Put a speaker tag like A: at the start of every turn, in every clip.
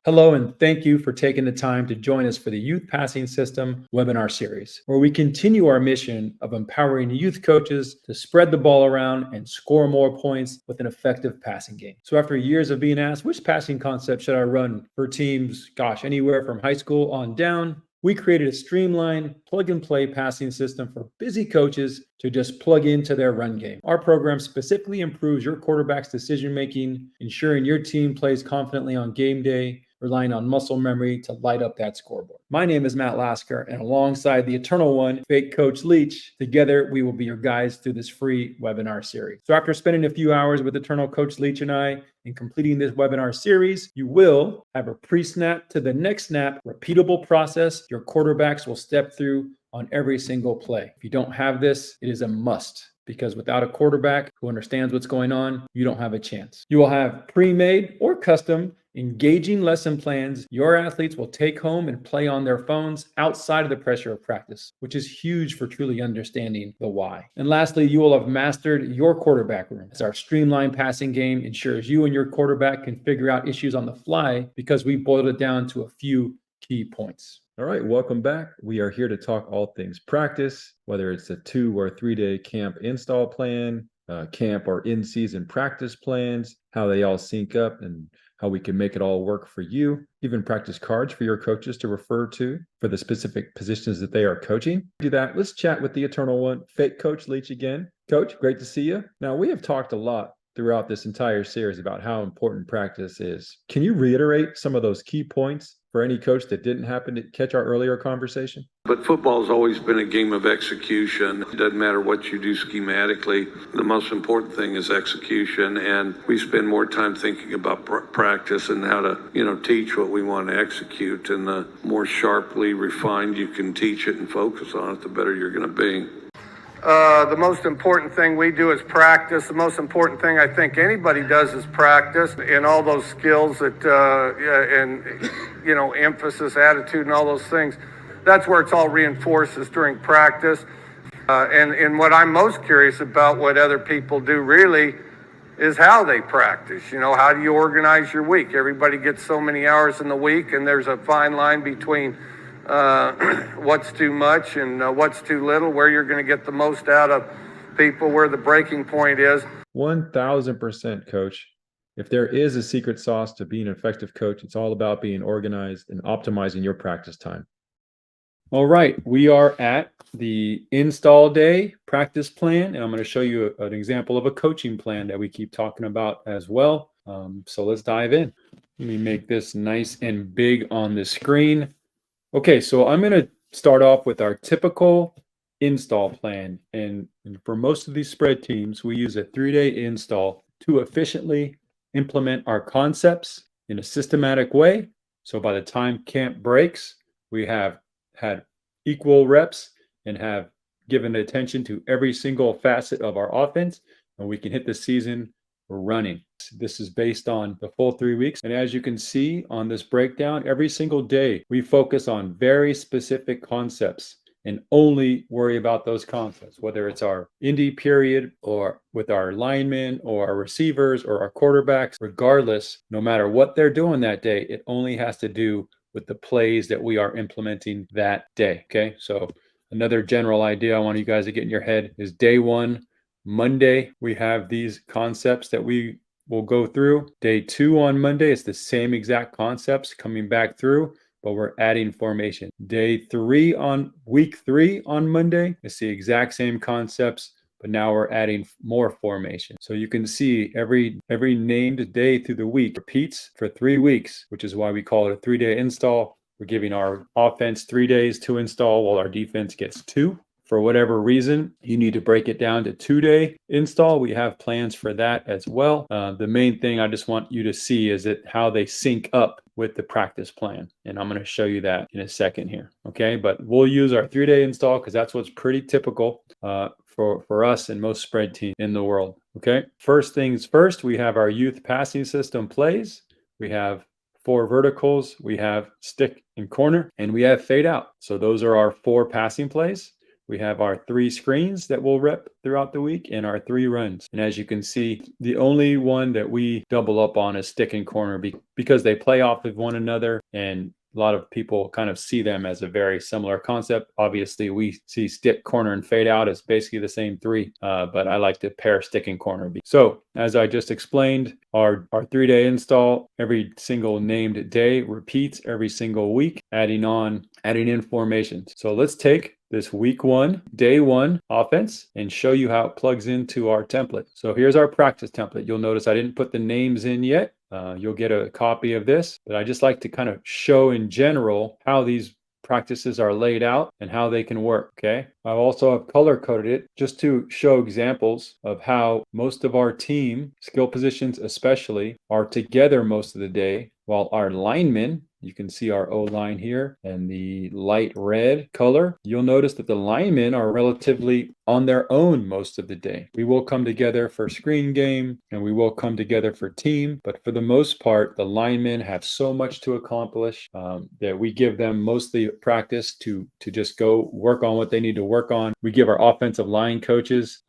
A: Hello, and thank you for taking the time to join us for the Youth Passing System webinar series, where we continue our mission of empowering youth coaches to spread the ball around and score more points with an effective passing game. So after years of being asked, which passing concept should I run for teams, anywhere from high school on down, we created a streamlined plug-and-play passing system for busy coaches to just plug into their run game. Our program specifically improves your quarterback's decision-making, ensuring your team plays confidently on game day, relying on muscle memory to light up that scoreboard. My name is Matt Lasker, and alongside the Eternal One, fake Coach Leach, together we will be your guides through this free webinar series. So after spending a few hours with Eternal Coach Leach and I, in completing this webinar series, you will have a pre-snap to the next snap, repeatable process your quarterbacks will step through on every single play. If you don't have this, it is a must, because without a quarterback who understands what's going on, you don't have a chance. You will have pre-made or custom engaging lesson plans your athletes will take home and play on their phones outside of the pressure of practice, which is huge for truly understanding the why. And lastly, you will have mastered your quarterback room, as our streamlined passing game ensures you and your quarterback can figure out issues on the fly, because we boiled it down to a few key points.
B: All right, welcome back. We are here to talk all things practice, whether it's a 2 or 3 day camp install plan, camp or in-season practice plans, how they all sync up and how we can make it all work for you, even practice cards for your coaches to refer to for the specific positions that they are coaching. To do that, let's chat with the Eternal One, fake Coach Leach again. Coach, great to see you. Now, we have talked a lot throughout this entire series about how important practice is. Can you reiterate some of those key points for any coach that didn't happen to catch our earlier conversation?
C: But football's always been a game of execution. It doesn't matter what you do schematically. The most important thing is execution, and we spend more time thinking about practice and how to, teach what we want to execute. And the more sharply refined you can teach it and focus on it, the better you're going to be.
D: The most important thing we do is practice. The most important thing I think anybody does is practice, and all those skills that, emphasis, attitude, and all those things. That's where it's all reinforced, is during practice. And what I'm most curious about, what other people do really, is how they practice. How do you organize your week? Everybody gets so many hours in the week, and there's a fine line between what's too much and what's too little, where you're going to get the most out of people, where the breaking point is.
B: 1000%, Coach. If there is a secret sauce to being an effective coach, it's all about being organized and optimizing your practice time.
A: All right, we are at the install day practice plan, and I'm going to show you an example of a coaching plan that we keep talking about as well. So let's dive in. Let me make this nice and big on the screen. Okay, so I'm going to start off with our typical install plan. And for most of these spread teams, we use a 3-day install to efficiently implement our concepts in a systematic way. So by the time camp breaks, we have had equal reps and have given attention to every single facet of our offense, and we can hit the season running. This is based on the full 3 weeks. And as you can see on this breakdown, every single day we focus on very specific concepts and only worry about those concepts, whether it's our indie period or with our linemen or our receivers or our quarterbacks. Regardless, no matter what they're doing that day, it only has to do with the plays that we are implementing that day. Okay, so another general idea I want you guys to get in your head is day 1, Monday, we have these concepts that we will go through. Day 2 on Monday, it's the same exact concepts coming back through, but we're adding formation. Day 3 on week 3 on Monday, it's the exact same concepts, but now we're adding more formation. So you can see every named day through the week repeats for 3 weeks, which is why we call it a 3-day install. We're giving our offense 3 days to install while our defense gets 2. For whatever reason, you need to break it down to 2-day install. We have plans for that as well. The main thing I just want you to see is how they sync up with the practice plan. And I'm going to show you that in a second here. Okay, but we'll use our 3-day install because that's what's pretty typical for us and most spread teams in the world. Okay, first things first, we have our youth passing system plays. We have 4 verticals, we have stick and corner, and we have fade out. So those are our 4 passing plays. we have our 3 screens that we'll rep throughout the week and our 3 runs. And as you can see, the only one that we double up on is stick and corner because they play off of one another, and a lot of people kind of see them as a very similar concept. Obviously, we see stick, corner, and fade out as basically the same 3, but I like to pair stick and corner. So as I just explained, our 3-day install, every single named day repeats every single week, adding in formations. So let's take this week 1, day 1 offense and show you how it plugs into our template. So here's our practice template. You'll notice I didn't put the names in yet. You'll get a copy of this, but I just like to kind of show in general how these practices are laid out and how they can work. Okay. I also have color coded it just to show examples of how most of our team, skill positions especially, are together most of the day, while our linemen, you can see our O-line here and the light red color. You'll notice that the linemen are relatively on their own most of the day. We will come together for screen game and we will come together for team, but for the most part, the linemen have so much to accomplish that we give them mostly practice to just go work on what they need to work on. We give our offensive line coaches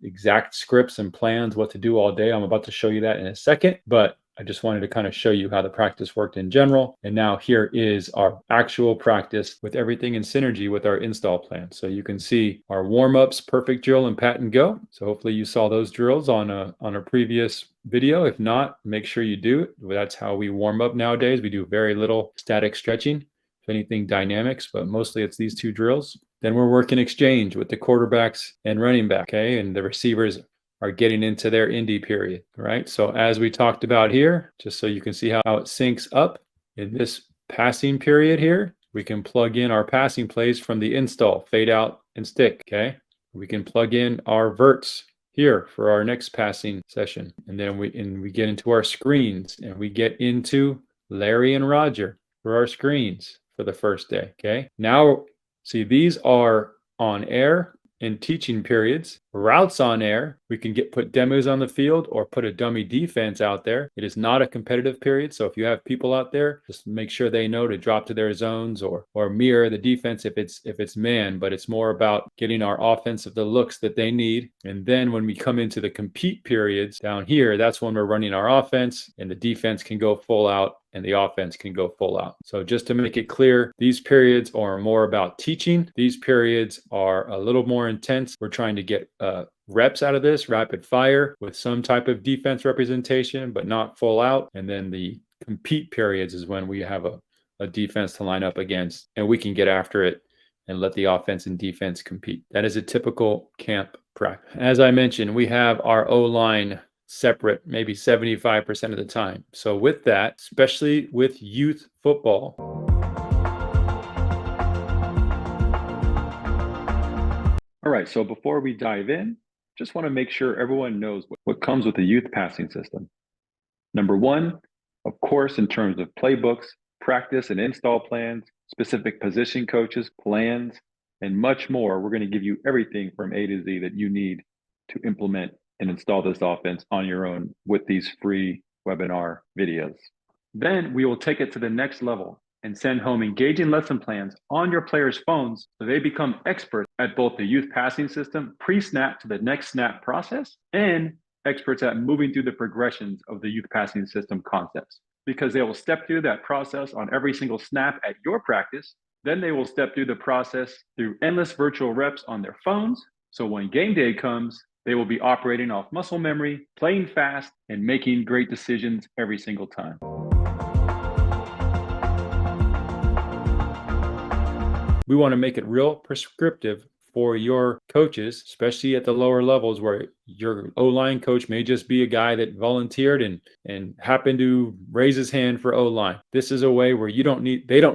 A: exact scripts and plans what to do all day. I'm about to show you that in a second, but I just wanted to kind of show you how the practice worked in general. And now here is our actual practice with everything in synergy with our install plan. So you can see our warm-ups, perfect drill, and pat and go. So hopefully you saw those drills on a previous video. If not, make sure you do it. That's how we warm up nowadays. We do very little static stretching, if anything dynamics, but mostly it's these 2 drills. Then we're working exchange with the quarterbacks and running back, okay? And the receivers are getting into their indie period, right? So as we talked about here, just so you can see how it syncs up in this passing period here, we can plug in our passing plays from the install, fade out and stick, okay? We can plug in our verts here for our next passing session. And then we get into our screens and we get into Larry and Roger for our screens for the first day, okay? Now, see, these are on air in teaching periods, routes on air. We can put demos on the field or put a dummy defense out there. It is not a competitive period. So if you have people out there, just make sure they know to drop to their zones or mirror the defense if it's man, but it's more about getting our offensive the looks that they need. And then when we come into the compete periods down here, that's when we're running our offense and the defense can go full out and the offense can go full out. So just to make it clear, these periods are more about teaching. These periods are a little more intense. We're trying to get reps out of this, rapid fire with some type of defense representation, but not full out. And then the compete periods is when we have a defense to line up against and we can get after it and let the offense and defense compete. That is a typical camp practice. As I mentioned, we have our O-line separate maybe 75% of the time. So with that, especially with youth football, all right, so before we dive in, just want to make sure everyone knows what comes with the youth passing system. Number 1, of course, in terms of playbooks, practice and install plans, specific position coaches, plans, and much more, we're going to give you everything from A to Z that you need to implement and install this offense on your own with these free webinar videos. Then we will take it to the next level and send home engaging lesson plans on your players' phones so they become experts at both the youth passing system, pre-snap to the next snap process, and experts at moving through the progressions of the youth passing system concepts. Because they will step through that process on every single snap at your practice. Then they will step through the process through endless virtual reps on their phones. So when game day comes, they will be operating off muscle memory, playing fast, and making great decisions every single time. We want to make it real prescriptive for your coaches, especially at the lower levels where your O-line coach may just be a guy that volunteered and happened to raise his hand for O-line. This is a way where they don't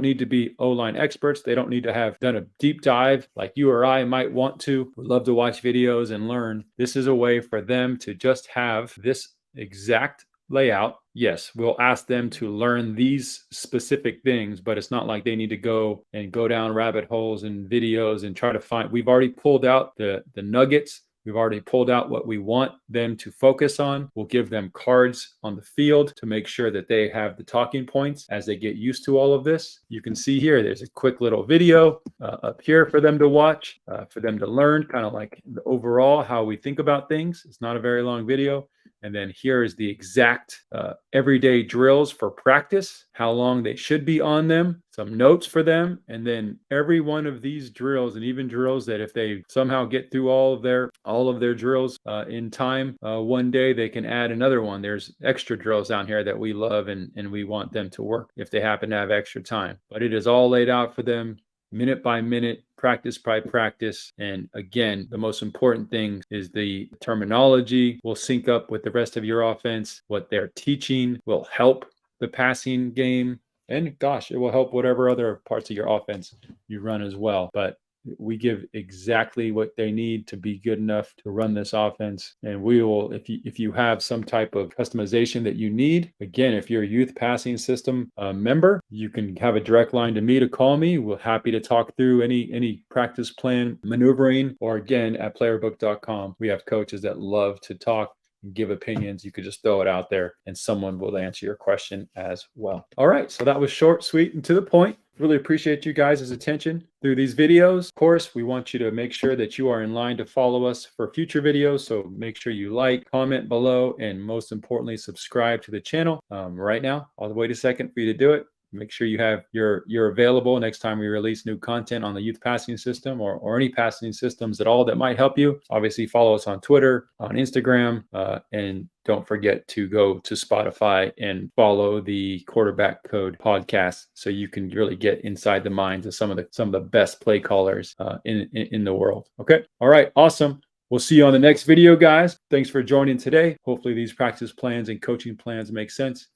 A: need to be O-line experts. They don't need to have done a deep dive like you or I might want to. We love to watch videos and learn. This is a way for them to just have this exact layout. Yes, we'll ask them to learn these specific things, but it's not like they need to go down rabbit holes and videos and try to find. We've already pulled out the nuggets We've already pulled out what we want them to focus on. We'll give them cards on the field to make sure that they have the talking points as they get used to all of this. You can see here, there's a quick little video up here for them to watch, for them to learn kind of like the overall how we think about things. It's not a very long video. And then here is the exact everyday drills for practice, how long they should be on them, some notes for them. And then every one of these drills, and even drills that if they somehow get through all of their drills in time, one day they can add another one. There's extra drills down here that we love and we want them to work if they happen to have extra time. But it is all laid out for them, minute by minute, practice by practice. And again, the most important thing is the terminology will sync up with the rest of your offense. What they're teaching will help the passing game. And gosh, it will help whatever other parts of your offense you run as well. But we give exactly what they need to be good enough to run this offense. And we will, if you have some type of customization that you need, again, if you're a youth passing system member, you can have a direct line to me to call me. We're happy to talk through any practice plan maneuvering, or again, at playerbook.com, we have coaches that love to talk and give opinions. You could just throw it out there and someone will answer your question as well. All right. So that was short, sweet, and to the point. Really appreciate you guys' attention through these videos. Of course, we want you to make sure that you are in line to follow us for future videos. So make sure you like, comment below, and most importantly, subscribe to the channel. Right now, I'll wait a second for you to do it. Make sure you're available next time we release new content on the youth passing system or any passing systems at all that might help you. Obviously, follow us on Twitter, on Instagram, and don't forget to go to Spotify and follow the Quarterback Code podcast so you can really get inside the minds of some of the best play callers in the world. Okay. All right. Awesome. We'll see you on the next video, guys. Thanks for joining today. Hopefully these practice plans and coaching plans make sense.